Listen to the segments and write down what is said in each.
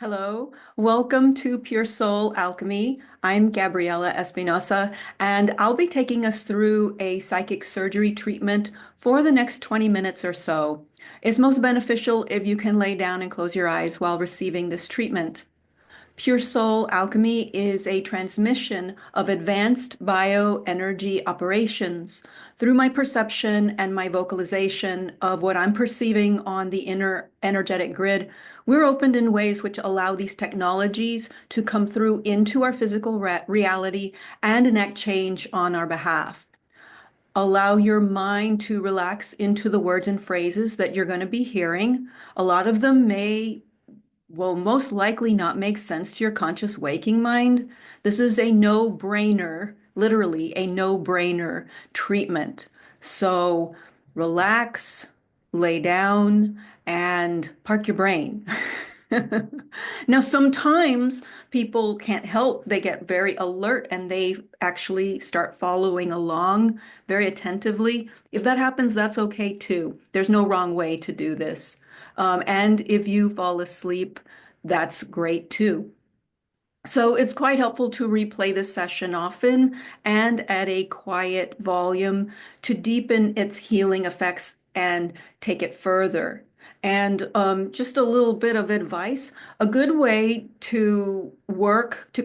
Hello, welcome to Pure Soul Alchemy. I'm Gabriella Espinosa, and I'll be taking us through a psychic surgery treatment for the next 20 minutes or so. It's most beneficial if you can lay down and close your eyes while receiving this treatment. Pure Soul Alchemy is a transmission of advanced bioenergy operations through my perception and my vocalization of what I'm perceiving on the inner energetic grid. We're opened in ways which allow these technologies to come through into our physical reality and enact change on our behalf. Allow your mind to relax into the words and phrases that you're going to be hearing. A lot of them may will most likely not make sense to your conscious waking mind. This is a no-brainer, literally a no-brainer treatment. So relax, lay down, and park your brain. Now, sometimes people can't help, they get very alert and they actually start following along very attentively. If that happens, that's okay too. There's no wrong way to do this. And if you fall asleep, that's great too. So it's quite helpful to replay this session often and at a quiet volume to deepen its healing effects and take it further. And just a little bit of advice, a good way to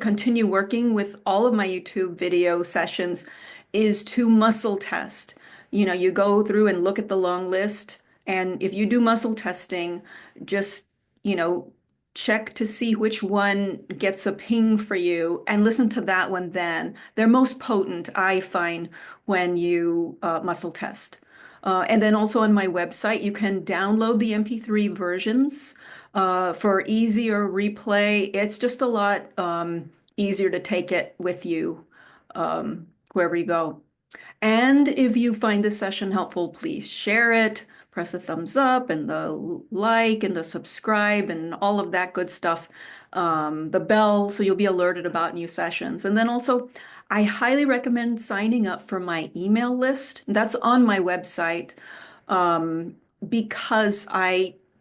continue working with all of my YouTube video sessions is to muscle test. You go through and look at the long list, and if you do muscle testing, just, you know, check to see which one gets a ping for you and listen to that one then. They're most potent, I find, when you muscle test. And then also on my website, you can download the MP3 versions for easier replay. It's just a lot easier to take it with you wherever you go. And if you find this session helpful, please share it, press the thumbs up and the like and the subscribe and all of that good stuff. The bell, so you'll be alerted about new sessions. And then also, I highly recommend signing up for my email list. That's on my website because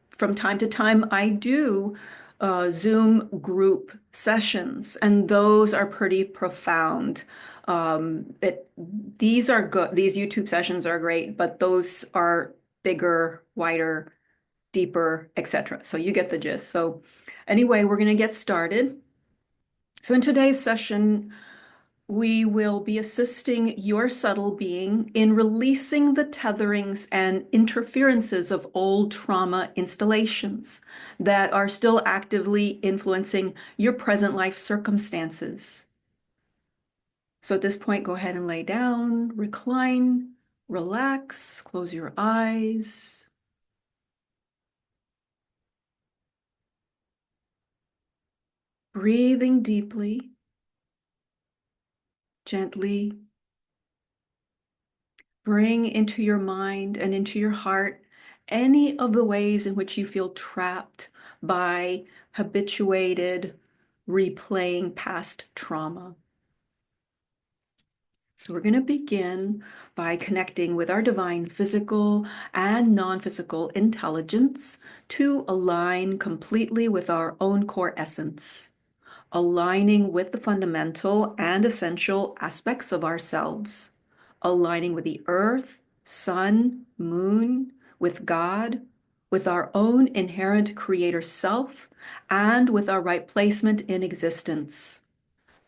from time to time, I do Zoom group sessions, and those are pretty profound. These are good. These YouTube sessions are great, but those are bigger, wider, deeper, etc. So you get the gist. So anyway, we're going to get started. So in today's session, we will be assisting your subtle being in releasing the tetherings and interferences of old trauma installations that are still actively influencing your present life circumstances. So at this point, go ahead and lay down, recline, relax, close your eyes. Breathing deeply, gently. Bring into your mind and into your heart any of the ways in which you feel trapped by habituated replaying past trauma. So we're going to begin by connecting with our divine physical and non-physical intelligence to align completely with our own core essence, aligning with the fundamental and essential aspects of ourselves, aligning with the earth, sun, moon, with God, with our own inherent creator self, and with our right placement in existence.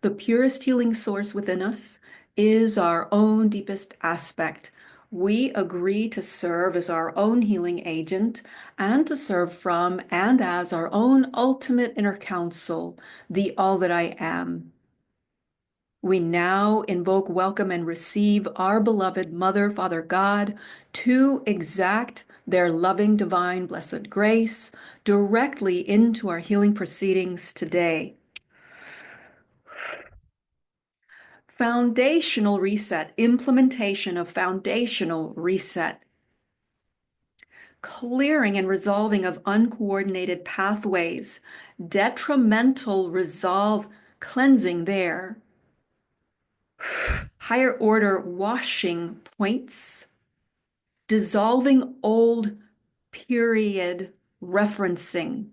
The purest healing source within us is our own deepest aspect. We agree to serve as our own healing agent and to serve from and as our own ultimate inner counsel, the all that I am. We now invoke, welcome, and receive our beloved Mother, Father God to exact their loving, divine, blessed grace directly into our healing proceedings today. Foundational reset, implementation of foundational reset, clearing and resolving of uncoordinated pathways, detrimental resolve, cleansing there, higher order washing points, dissolving old period referencing,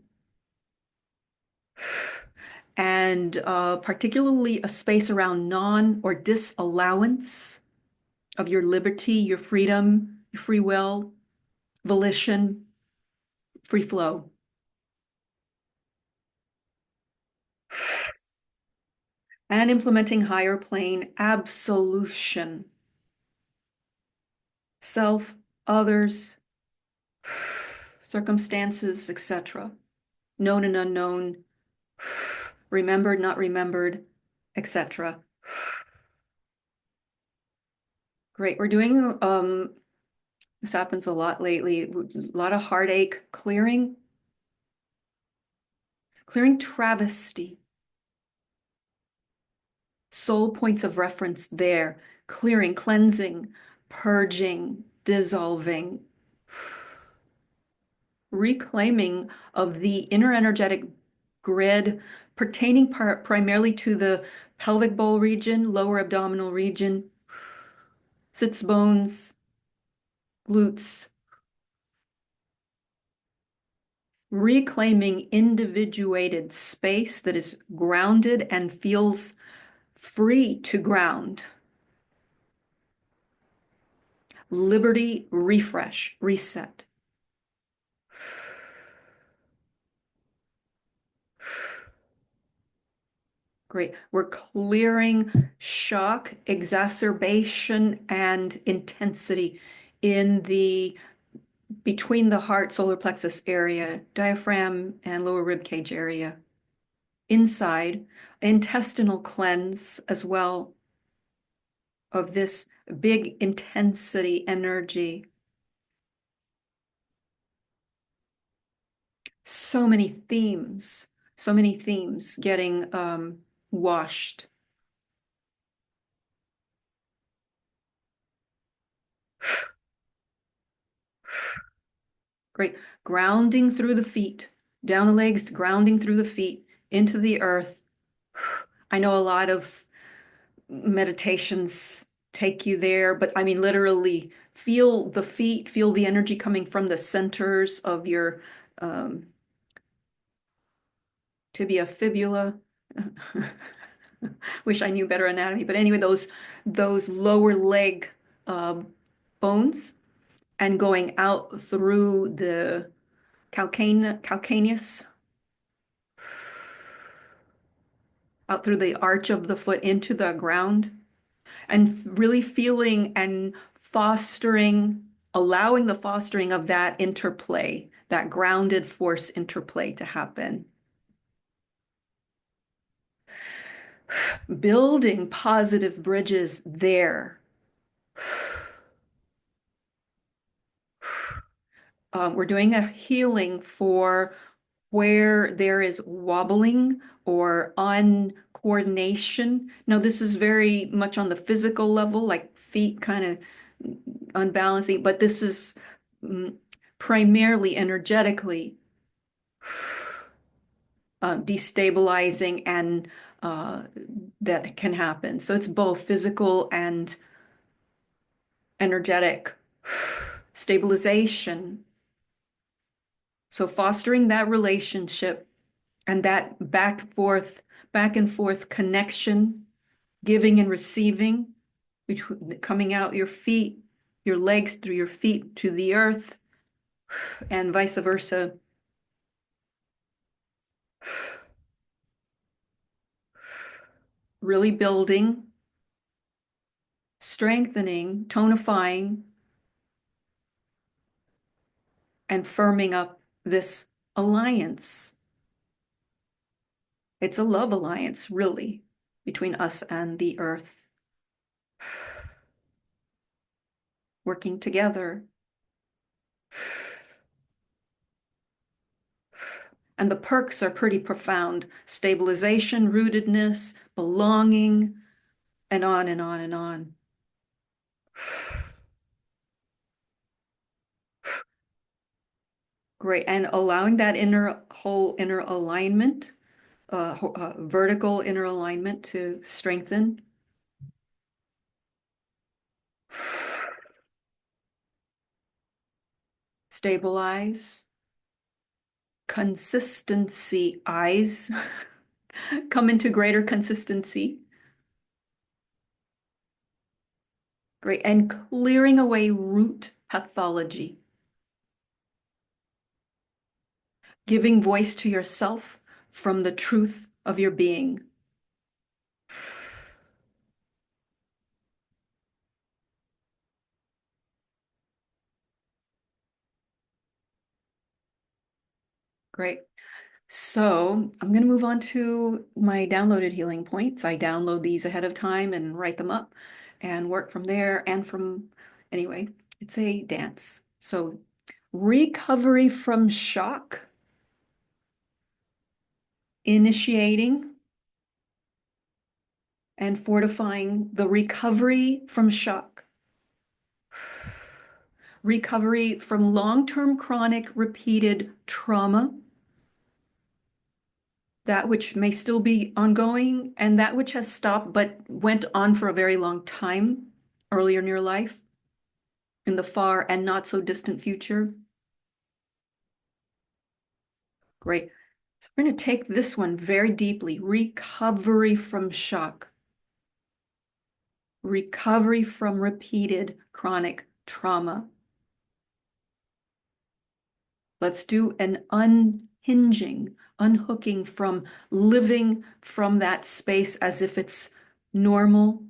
And particularly a space around non or disallowance of your liberty, your freedom, your free will, volition, free flow. And implementing higher plane absolution, self, others, circumstances, etc. Known and unknown, remembered, not remembered, etc. Great. We're doing this happens a lot lately. A lot of heartache clearing, clearing travesty. Soul points of reference there, clearing, cleansing, purging, dissolving, reclaiming of the inner energetic grid pertaining primarily to the pelvic bowl region, lower abdominal region, sits bones, glutes, reclaiming individuated space that is grounded and feels free to ground. Liberty, refresh, reset. Great. We're clearing shock, exacerbation, and intensity in the between the heart solar plexus area, diaphragm and lower rib cage area. Inside, intestinal cleanse as well of this big intensity energy. So many themes getting washed. Great. Grounding through the feet, down the legs, grounding through the feet, into the earth. I know a lot of meditations take you there, but I mean, literally feel the feet, feel the energy coming from the centers of your um, tibia, fibula. Wish I knew better anatomy, but anyway, those lower leg uh, bones and going out through the calcaneus, out through the arch of the foot into the ground, and really feeling and fostering, allowing the fostering of that interplay, that grounded force interplay to happen. Building positive bridges there. We're doing a healing for where there is wobbling or uncoordination. Now, this is very much on the physical level, like feet kind of unbalancing, but this is primarily energetically destabilizing and that can happen. So it's both physical and energetic stabilization. So fostering that relationship and that back and forth connection, giving and receiving, coming out your feet, your legs through your feet to the earth, and vice versa. Really building, strengthening, tonifying, and firming up this alliance. It's a love alliance, really, between us and the earth, working together. And the perks are pretty profound. Stabilization, rootedness, belonging, and on and on and on. Great. And allowing that whole inner alignment, vertical inner alignment to strengthen. Stabilize. Consistency, eyes come into greater consistency. Great. And clearing away root pathology, giving voice to yourself from the truth of your being. Great. So I'm going to move on to my downloaded healing points. I download these ahead of time and write them up and work from there and from, anyway, it's a dance. So recovery from shock, initiating and fortifying the recovery from shock, recovery from long-term chronic repeated trauma, that which may still be ongoing, and that which has stopped but went on for a very long time earlier in your life, in the far and not so distant future. Great. So we're going to take this one very deeply. Recovery from shock, recovery from repeated chronic trauma. Let's do an unhinging, unhooking from living from that space as if it's normal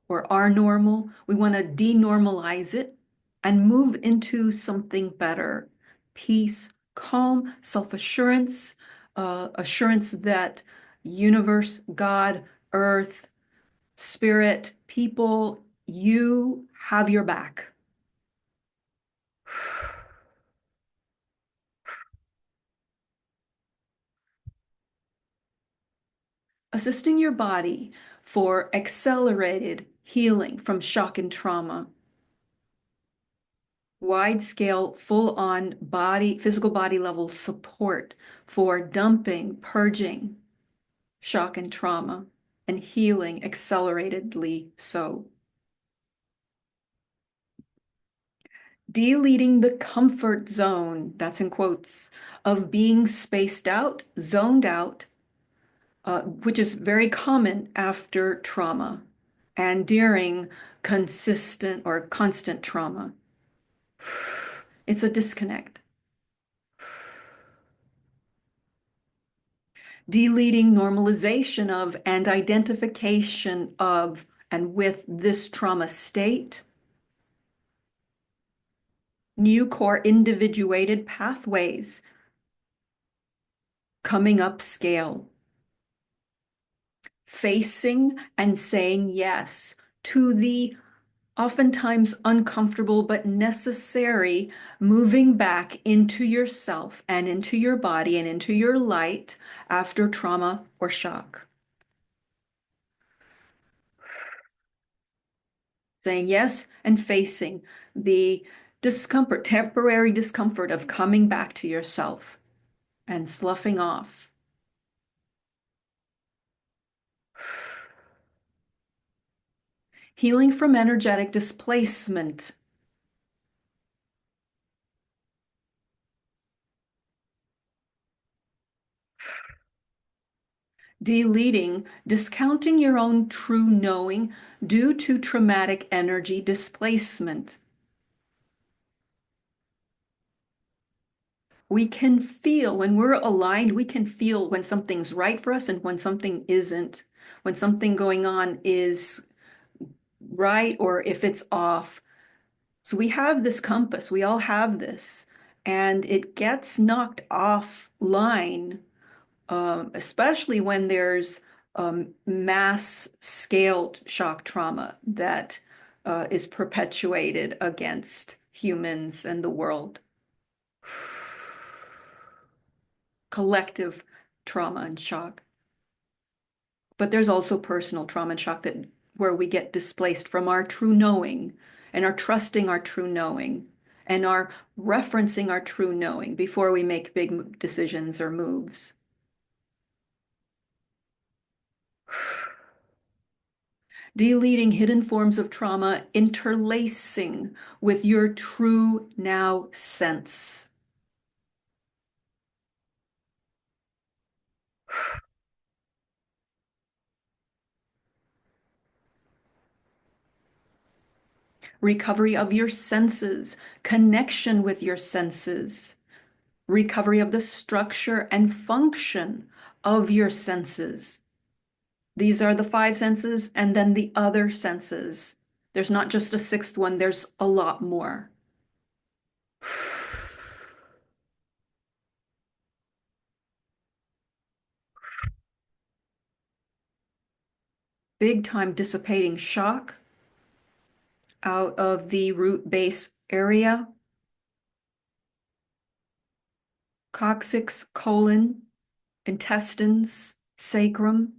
or our normal. We want to denormalize it and move into something better. Peace, calm, self-assurance, assurance that universe, God, earth, spirit, people, you have your back. Assisting your body for accelerated healing from shock and trauma. Wide scale, full on body, physical body level support for dumping, purging shock and trauma and healing acceleratedly so. Deleting the comfort zone, that's in quotes, of being spaced out, zoned out, which is very common after trauma and during consistent or constant trauma. It's a disconnect. Deleting normalization of and identification of and with this trauma state. New core individuated pathways coming up scale. Facing and saying yes to the oftentimes uncomfortable but necessary moving back into yourself and into your body and into your light after trauma or shock. Saying yes and facing the discomfort, temporary discomfort of coming back to yourself and sloughing off. Healing from energetic displacement. Deleting, discounting your own true knowing due to traumatic energy displacement. We can feel, when we're aligned, we can feel when something's right for us and when something isn't, when something going on is right or if it's off. So we have this compass, we all have this, and it gets knocked offline, especially when there's mass scaled shock trauma that is perpetuated against humans and the world. Collective trauma and shock. But there's also personal trauma and shock that where we get displaced from our true knowing and are trusting our true knowing and are referencing our true knowing before we make big decisions or moves. Deleting hidden forms of trauma, interlacing with your true now sense. Recovery of your senses, connection with your senses, recovery of the structure and function of your senses. These are the five senses and then the other senses. There's not just a sixth one, there's a lot more. Big time dissipating shock out of the root base area, coccyx, colon, intestines, sacrum.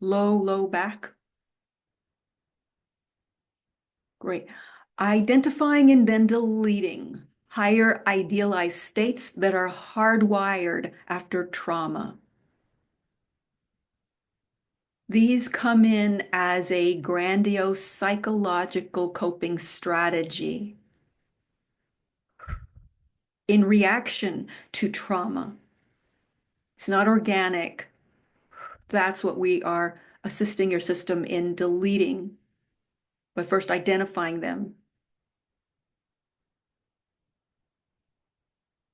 Low back. Great. Identifying and then deleting higher idealized states that are hardwired after trauma. These come in as a grandiose psychological coping strategy in reaction to trauma. It's not organic. That's what we are assisting your system in deleting, but first identifying them.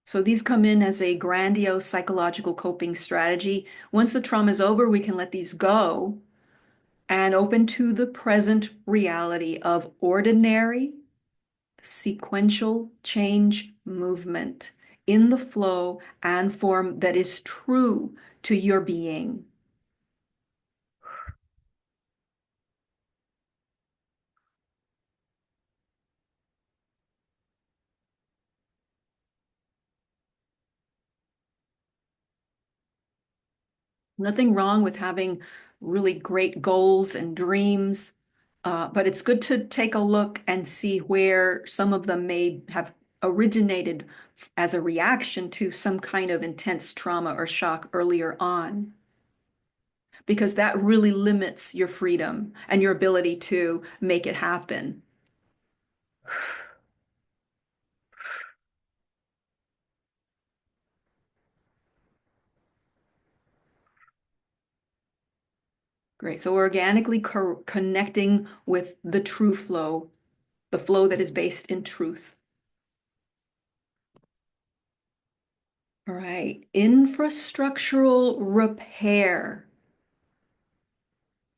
So these come in as a grandiose psychological coping strategy. Once the trauma is over, we can let these go and open to the present reality of ordinary, sequential change movement in the flow and form that is true to your being. Nothing wrong with having really great goals and dreams, but it's good to take a look and see where some of them may have originated as a reaction to some kind of intense trauma or shock earlier on, because that really limits your freedom and your ability to make it happen. Great. So organically connecting with the true flow, the flow that is based in truth. All right. Infrastructural repair.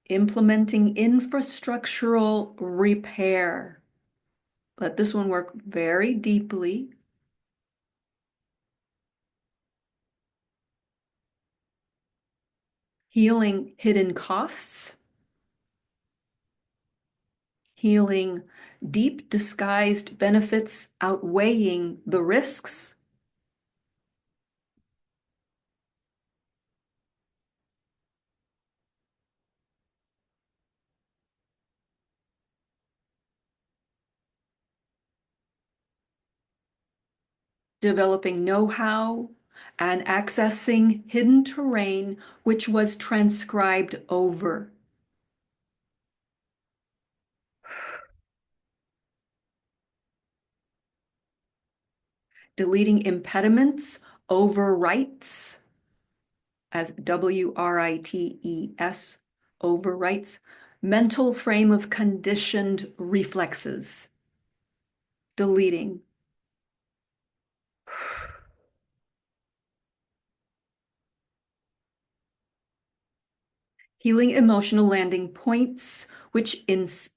Implementing infrastructural repair. Let this one work very deeply. Healing hidden costs. Healing deep disguised benefits outweighing the risks. Developing know-how and accessing hidden terrain which was transcribed over. Deleting impediments, overwrites, as WRITES, overwrites, mental frame of conditioned reflexes. Deleting. Healing emotional landing points which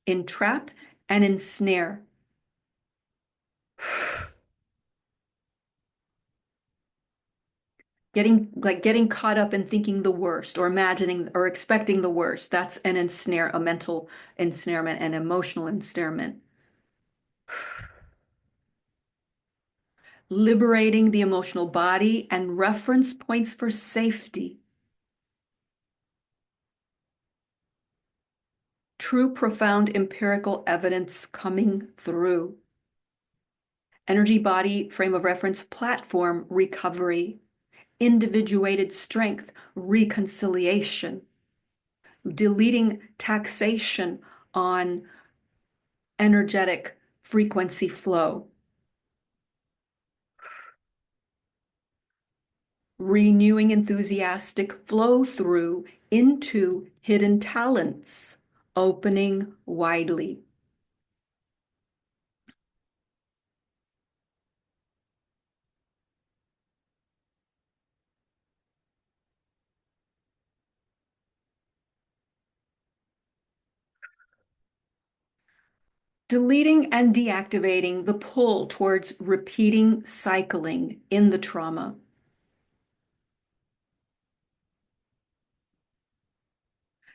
entrap and ensnare. Getting caught up in thinking the worst or imagining or expecting the worst. That's a mental ensnarement and emotional ensnarement. Liberating the emotional body and reference points for safety. True, profound empirical evidence coming through. Energy body frame of reference platform recovery. individuated strength, reconciliation, deleting taxation on energetic frequency flow, renewing enthusiastic flow through into hidden talents, opening widely. Deleting and deactivating the pull towards repeating cycling in the trauma.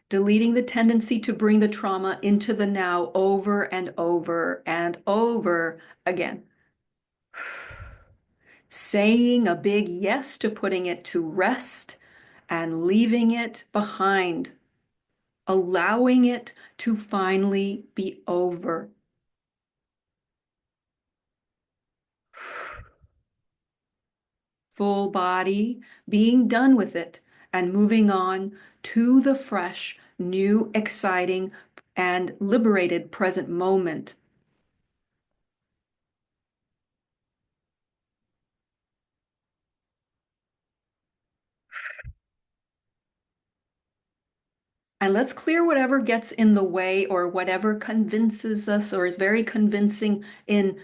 Deleting the tendency to bring the trauma into the now over and over and over again. Saying a big yes to putting it to rest and leaving it behind. Allowing it to finally be over. Full body, being done with it and moving on to the fresh, new, exciting, and liberated present moment. And let's clear whatever gets in the way or whatever convinces us or is very convincing in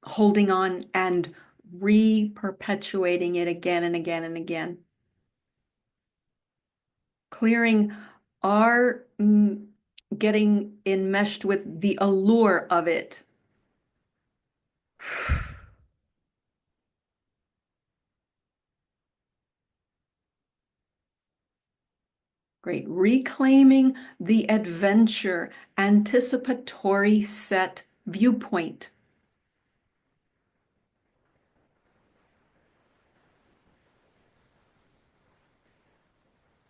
holding on and re-perpetuating it again and again and again. Clearing our getting enmeshed with the allure of it. Great. Reclaiming the adventure, anticipatory set viewpoint.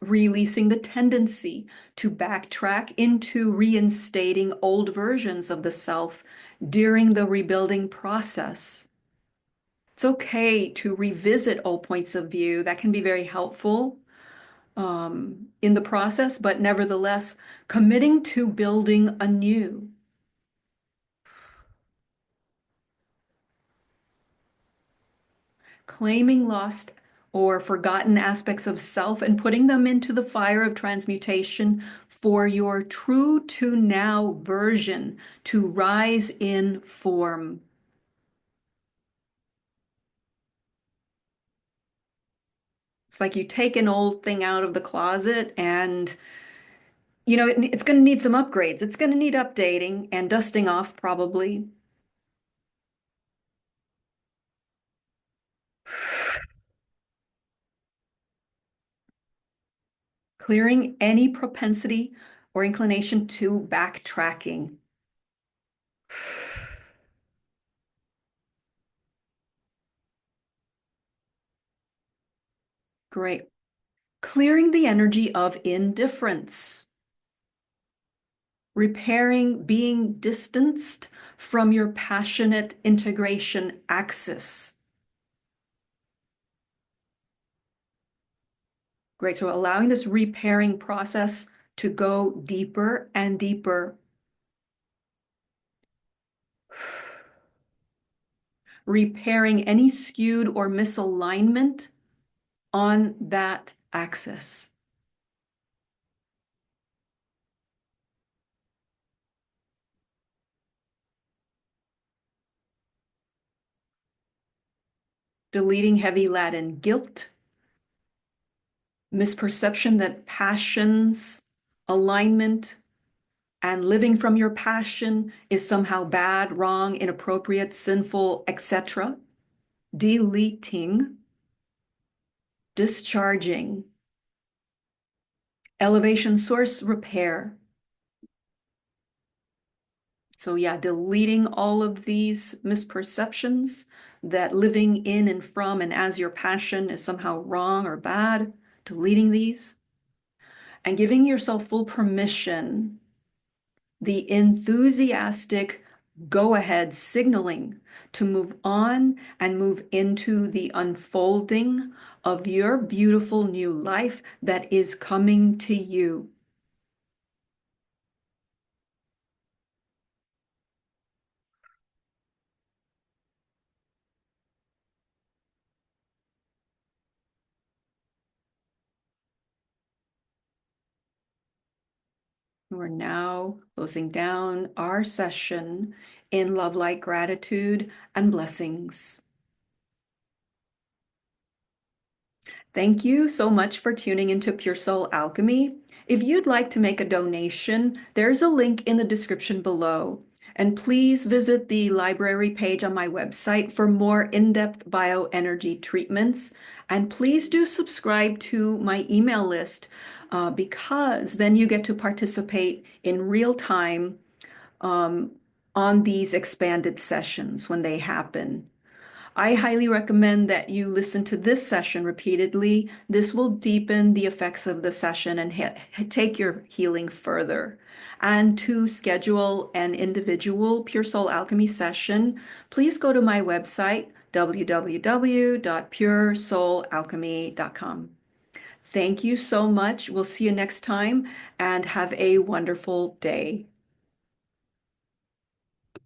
Releasing the tendency to backtrack into reinstating old versions of the self during the rebuilding process. It's okay to revisit old points of view. That can be very helpful in the process, but nevertheless, committing to building anew. Claiming lost or forgotten aspects of self and putting them into the fire of transmutation for your true to now version to rise in form. It's like you take an old thing out of the closet and it's going to need some upgrades. It's going to need updating and dusting off probably. Clearing any propensity or inclination to backtracking. Great. Clearing the energy of indifference. Repairing being distanced from your passionate integration axis. Great. So allowing this repairing process to go deeper and deeper. Repairing any skewed or misalignment on that axis. Deleting heavy laden guilt, misperception that passions, alignment, and living from your passion is somehow bad, wrong, inappropriate, sinful, etc. Deleting, discharging, elevation source repair. So yeah, deleting all of these misperceptions that living in and from and as your passion is somehow wrong or bad, deleting these and giving yourself full permission, the enthusiastic go ahead signaling to move on and move into the unfolding of your beautiful new life that is coming to you. We're now closing down our session in love, light, gratitude, and blessings. Thank you so much for tuning into Pure Soul Alchemy. If you'd like to make a donation, there's a link in the description below. And please visit the library page on my website for more in-depth bioenergy treatments. And please do subscribe to my email list because then you get to participate in real time um, on these expanded sessions when they happen. I highly recommend that you listen to this session repeatedly. This will deepen the effects of the session and take your healing further. And to schedule an individual Pure Soul Alchemy session, please go to my website, www.puresoulalchemy.com. Thank you so much. We'll see you next time and have a wonderful day.